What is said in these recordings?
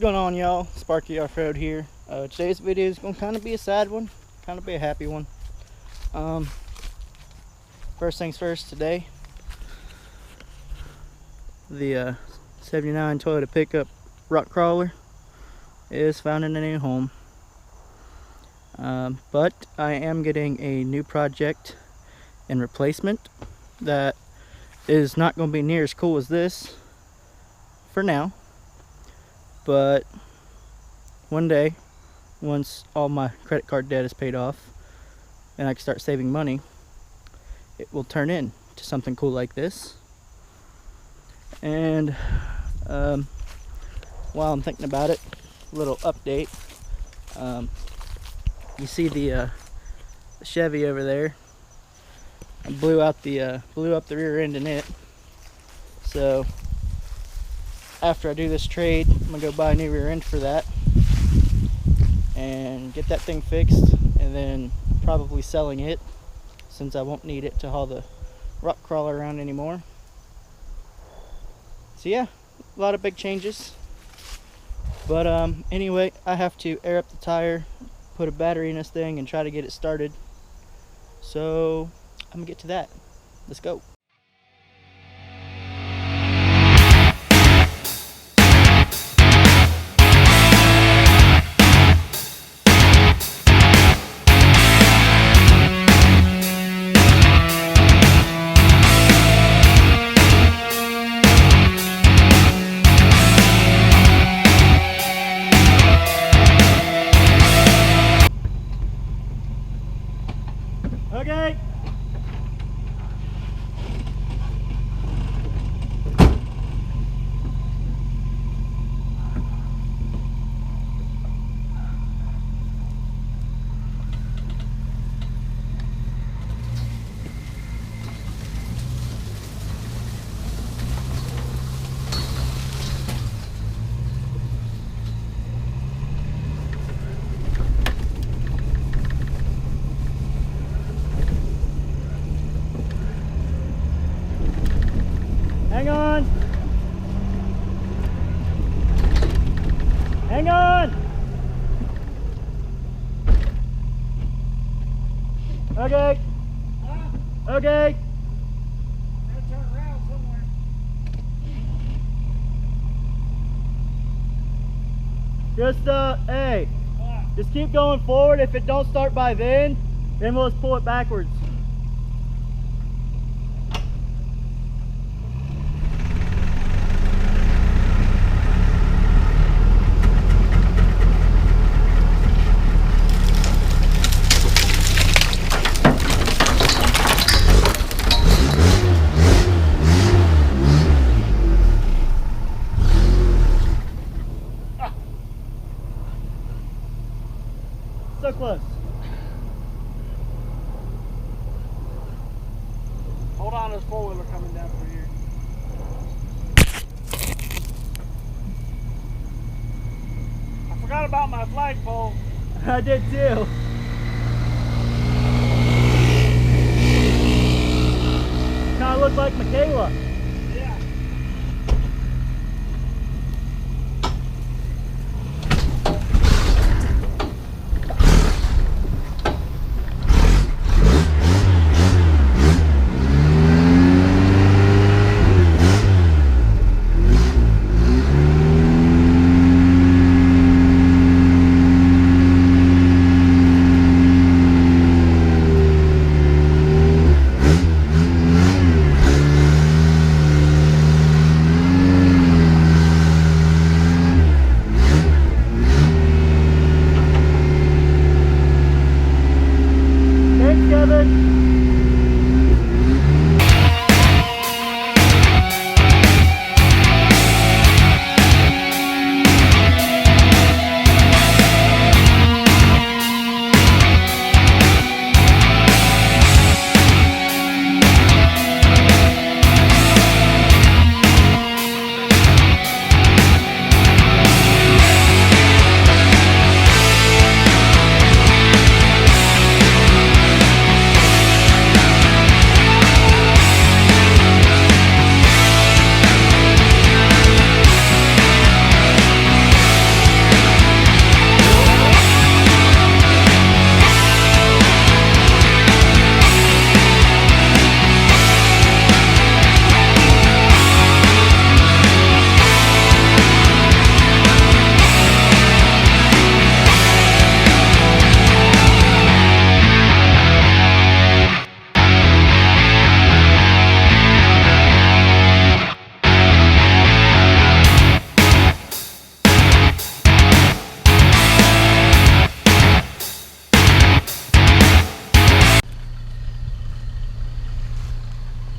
going on, y'all? Sparky Off-Road here. Today's video is going to kind of be a sad one, kind of be a happy one. First things first, today the 79 Toyota pickup rock crawler is found in a new home. But I am getting a new project and replacement that is not going to be near as cool as this for now. But one day, once all my credit card debt is paid off and I can start saving money, it will turn into something cool like this. And while I'm thinking about it, a little update. You see the Chevy over there. I blew up the rear end in it. So after I do this trade, I'm gonna go buy a new rear end for that and get that thing fixed, and then probably selling it since I won't need it to haul the rock crawler around anymore. So yeah, a lot of big changes. But anyway, I have to air up the tire, put a battery in this thing, and try to get it started. So I'm gonna get to that. Let's go. Okay. Hang on! Hang on! Okay. Okay. Gotta turn around somewhere. Just hey, just keep going forward. If it don't start by then we'll just pull it backwards. So close. Hold on, there's four-wheeler coming down through here. I forgot about my flagpole. I did too. Kind of looks like Michaela. Yeah.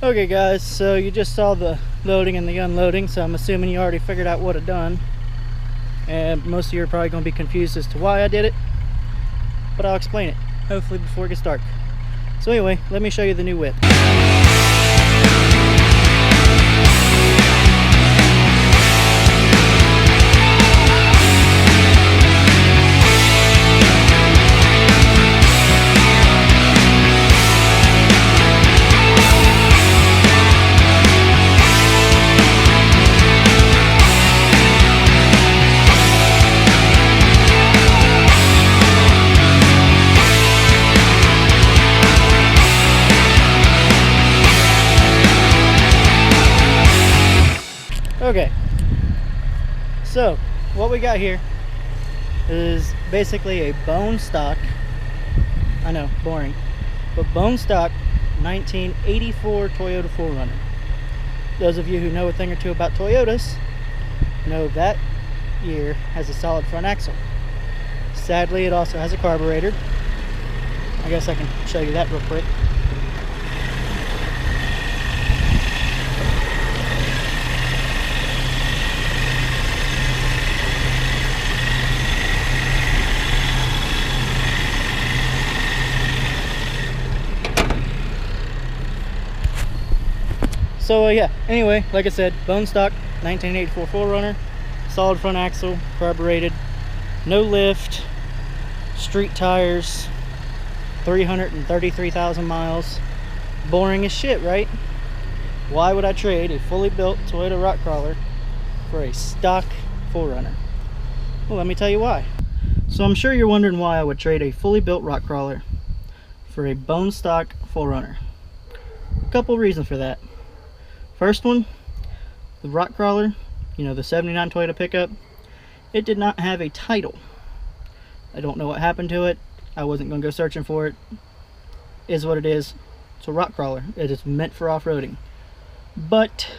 Okay guys, so you just saw the loading and the unloading, so I'm assuming you already figured out what I've done. And most of you are probably going to be confused as to why I did it, but I'll explain it, hopefully before it gets dark. So anyway, let me show you the new whip. Okay, so what we got here is basically a bone stock, I know, boring, but bone stock 1984 Toyota 4Runner. Those of you who know a thing or two about Toyotas know that year has a solid front axle. Sadly, it also has a carburetor. I guess I can show you that real quick. So yeah, anyway, like I said, bone stock 1984 4Runner, solid front axle, carbureted, no lift, street tires, 333,000 miles. Boring as shit, right? Why would I trade a fully built Toyota rock crawler for a stock 4Runner? Well, let me tell you why. So I'm sure you're wondering why I would trade a fully built rock crawler for a bone stock 4Runner. A couple reasons for that. First one, the rock crawler, you know, the 79 Toyota pickup, it did not have a title. I don't know what happened to it. I wasn't going to go searching for it. Is what it is. It's a rock crawler. It is meant for off-roading. But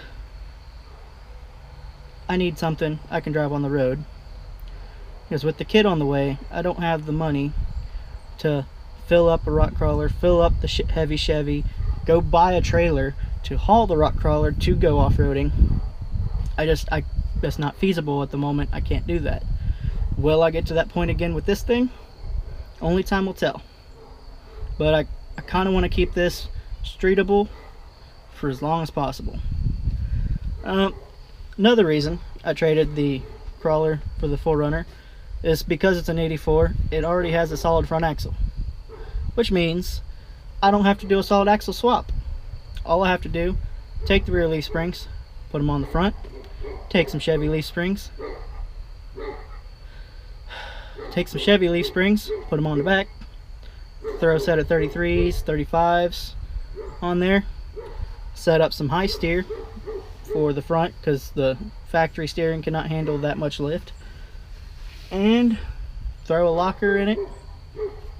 I need something I can drive on the road. Because with the kid on the way, I don't have the money to fill up a rock crawler, fill up the heavy Chevy, go buy a trailer to haul the rock crawler to go off-roading. That's not feasible at the moment. I can't do that. Will I get to that point again with this thing? Only time will tell. But I kind of want to keep this streetable for as long as possible. Another reason I traded the crawler for the 4Runner is because it's an 84, it already has a solid front axle, which means I don't have to do a solid axle swap. All I have to do, take the rear leaf springs, put them on the front, take some Chevy leaf springs, put them on the back, throw a set of 33s, 35s on there, set up some high steer for the front because the factory steering cannot handle that much lift, and throw a locker in it,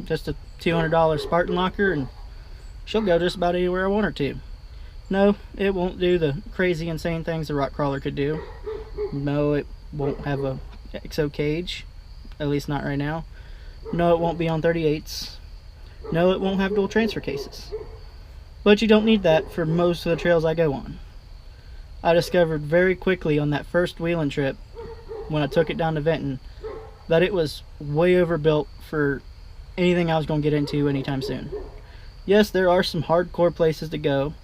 just a $200 Spartan locker, and she'll go just about anywhere I want her to. No, it won't do the crazy insane things the rock crawler could do. No, it won't have a XO cage, at least not right now. No, it won't be on 38s. No, it won't have dual transfer cases. But you don't need that for most of the trails I go on. I discovered very quickly on that first wheeling trip, when I took it down to Benton, that it was way overbuilt for anything I was going to get into anytime soon. Yes, there are some hardcore places to go.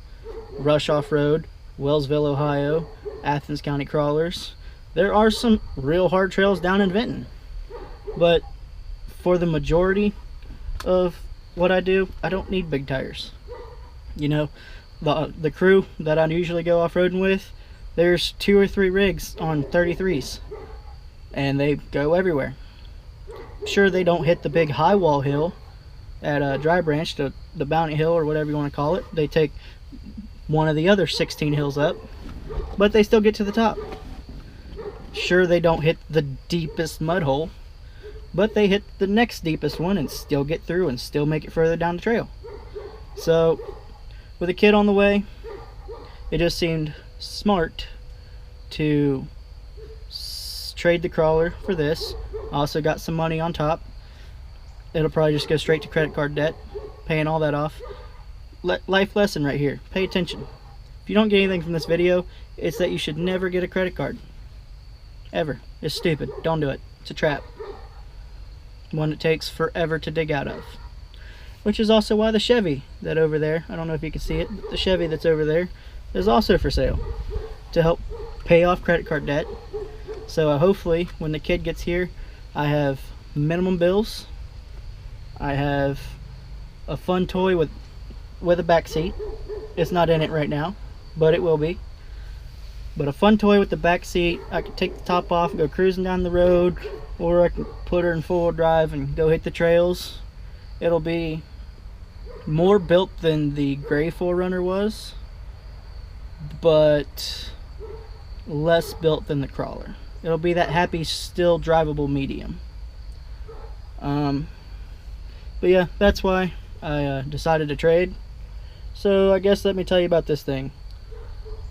Rush Off-Road, Wellsville, Ohio, Athens County Crawlers. There are some real hard trails down in Benton. But for the majority of what I do, I don't need big tires. You know, the crew that I usually go off-roading with, there's 2 or 3 rigs on 33s. And they go everywhere. Sure, they don't hit the big high wall hill at Dry Branch, the Bounty Hill or whatever you want to call it. They take one of the other 16 hills up, but they still get to the top. Sure, they don't hit the deepest mud hole, but they hit the next deepest one and still get through and still make it further down the trail. So with a kid on the way, it just seemed smart to trade the crawler for this. I also got some money on top. It'll probably just go straight to credit card debt, paying all that off. Life lesson right here. Pay attention. If you don't get anything from this video, it's that you should never get a credit card. Ever. It's stupid. Don't do it. It's a trap. One that takes forever to dig out of. Which is also why the Chevy that over there, I don't know if you can see it, but the Chevy that's over there is also for sale. To help pay off credit card debt. So hopefully when the kid gets here, I have minimum bills. I have a fun toy with a back seat. It's not in it right now, but it will be. But a fun toy with the back seat. I can take the top off and go cruising down the road, or I can put her in full drive and go hit the trails. It'll be more built than the gray 4Runner was, but less built than the crawler. It'll be that happy, still drivable medium. But yeah, that's why I decided to trade. So I guess let me tell you about this thing.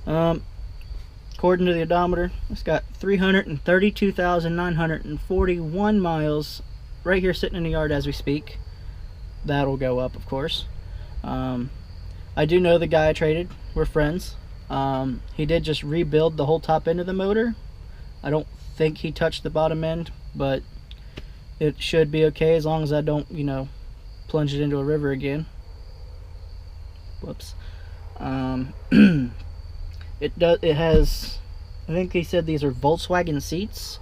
According to the odometer, it's got 332,941 miles right here sitting in the yard as we speak. That'll go up, of course. I do know the guy I traded. We're friends. He did just rebuild the whole top end of the motor. I don't think he touched the bottom end, but it should be okay as long as I don't, you know, plunge it into a river again. Whoops. It has, I think he said these are Volkswagen seats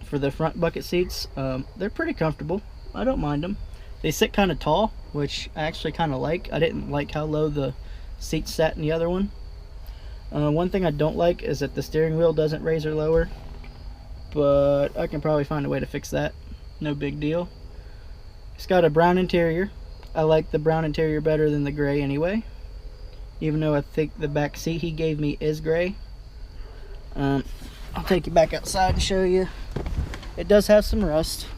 for the front bucket seats. They're pretty comfortable. I don't mind them. They sit kind of tall, which I actually kind of like. I didn't like how low the seats sat in the other one. One thing I don't like is that the steering wheel doesn't raise or lower, but I can probably find a way to fix that. No big deal. It's got a brown interior. I like the brown interior better than the gray anyway, even though I think the back seat he gave me is gray. I'll take you back outside and show you. It does have some rust,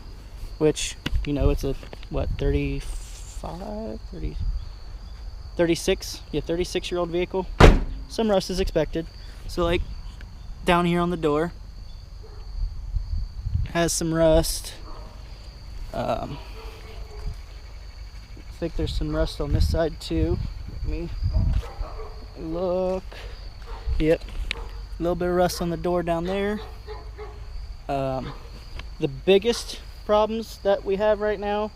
which, you know, it's a, what, 36-year-old vehicle. Some rust is expected. So like down here on the door has some rust. I think there's some rust on this side too. Let me look. Yep, a little bit of rust on the door down there. The biggest problems that we have right now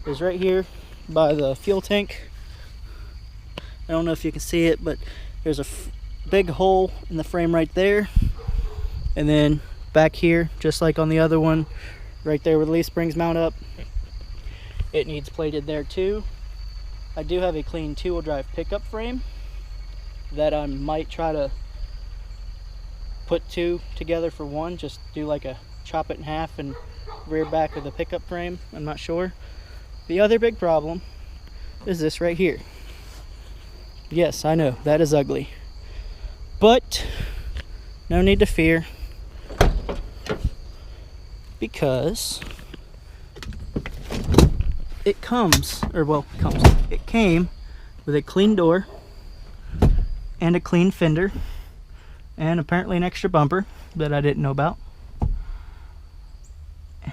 is right here by the fuel tank. I don't know if you can see it, but there's a big hole in the frame right there, and then back here, just like on the other one, right there where the leaf springs mount up, it needs plated there too. I do have a clean 2-wheel drive pickup frame that I might try to put two together for one, just do like a chop it in half and rear back of the pickup frame. I'm not sure. The other big problem is this right here. Yes, I know, that is ugly. But no need to fear, because it came with a clean door and a clean fender and apparently an extra bumper that I didn't know about.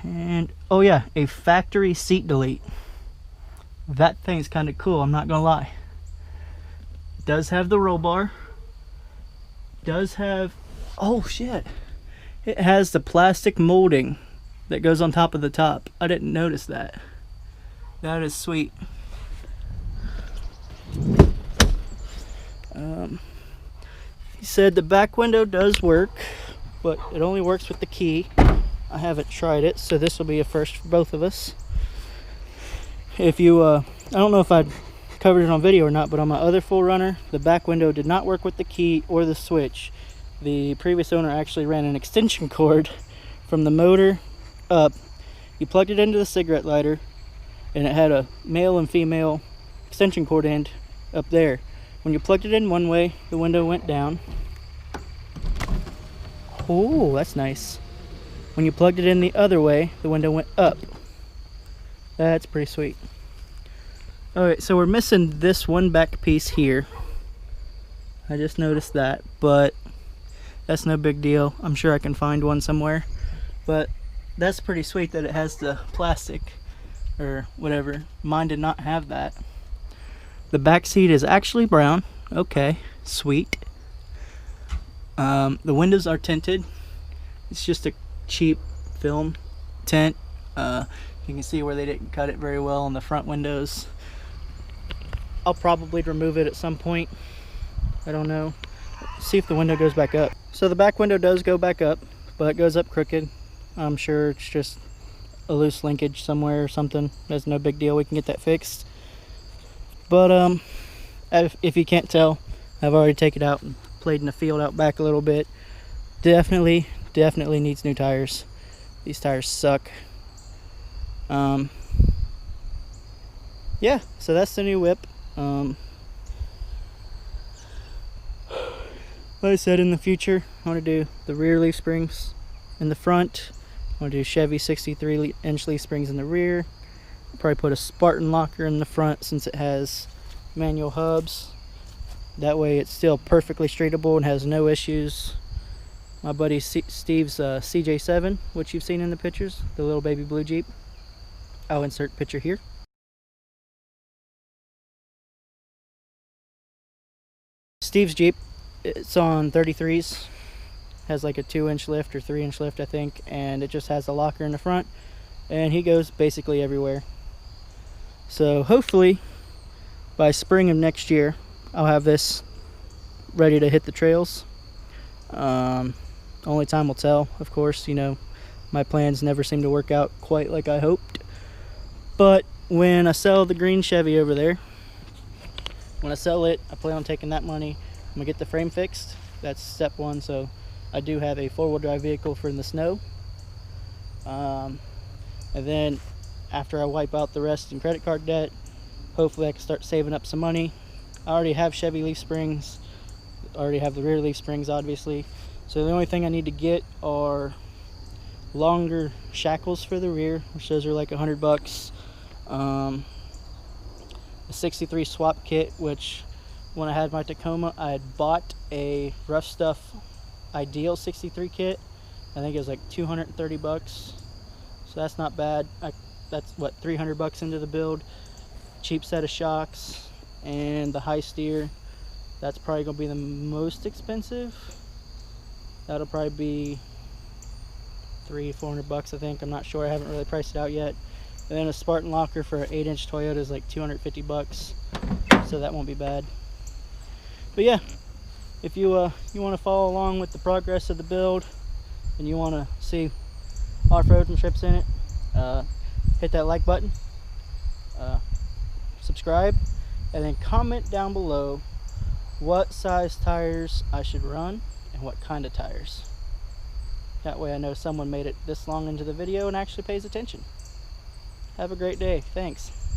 And oh yeah, a factory seat delete. That thing's kind of cool, I'm not gonna lie. Does have the roll bar, does have, oh shit, it has the plastic molding that goes on top of the top. I didn't notice that. That is sweet. He said the back window does work, but it only works with the key. I haven't tried it, so this will be a first for both of us. If you, I don't know if I covered it on video or not, but on my other 4Runner, the back window did not work with the key or the switch. The previous owner actually ran an extension cord from the motor up. He plugged it into the cigarette lighter, and it had a male and female extension cord end up there. When you plugged it in one way, the window went down. Oh, that's nice. When you plugged it in the other way, the window went up. That's pretty sweet. Alright, so we're missing this one back piece here. I just noticed that, but that's no big deal. I'm sure I can find one somewhere. But that's pretty sweet that it has the plastic or whatever. Mine did not have that. The back seat is actually brown. Okay. sweet. The windows are tinted. It's just a cheap film tint. You can see where they didn't cut it very well on the front windows. I'll probably remove it at some point. I don't know. See if the window goes back up. So the back window does go back up, but it goes up crooked. I'm sure it's just a loose linkage somewhere or something. That's no big deal. We can get that fixed. But if you can't tell, I've already taken it out and played in the field out back a little bit. Definitely needs new tires. These tires suck. Yeah, so that's the new whip. Like I said, in the future, I want to do the rear leaf springs in the front. I want to do Chevy 63-inch leaf springs in the rear. I'll probably put a Spartan locker in the front since it has manual hubs. That way it's still perfectly straightable and has no issues. My buddy Steve's CJ7, which you've seen in the pictures, the little baby blue Jeep. I'll insert picture here. Steve's Jeep, it's on 33s, has like a 2-inch lift or 3-inch lift I think, and it just has a locker in the front, and he goes basically everywhere. So hopefully by spring of next year I'll have this ready to hit the trails. Only time will tell, of course. You know, my plans never seem to work out quite like I hoped. But when I sell the green Chevy over there, when I sell it, I plan on taking that money. I'm gonna get the frame fixed. That's step one. So I do have a 4-wheel drive vehicle for in the snow. And then after I wipe out the rest in credit card debt, hopefully I can start saving up some money. I already have Chevy leaf springs. I already have the rear leaf springs, obviously. So the only thing I need to get are longer shackles for the rear, which those are like $100. A 63 swap kit, which when I had my Tacoma, I had bought a Rough Stuff Ideal 63 kit. I think it was like $230, so that's not bad. That's what, $300 into the build. Cheap set of shocks and the high steer. That's probably gonna be the most expensive. That'll probably be $300-400 I think. I'm not sure. I haven't really priced it out yet. And then a Spartan locker for an 8-inch Toyota is like $250, so that won't be bad. But yeah, if you want to follow along with the progress of the build and you want to see off-roading trips in it, hit that like button, subscribe, and then comment down below what size tires I should run and what kind of tires. That way I know someone made it this long into the video and actually pays attention. Have a great day. Thanks.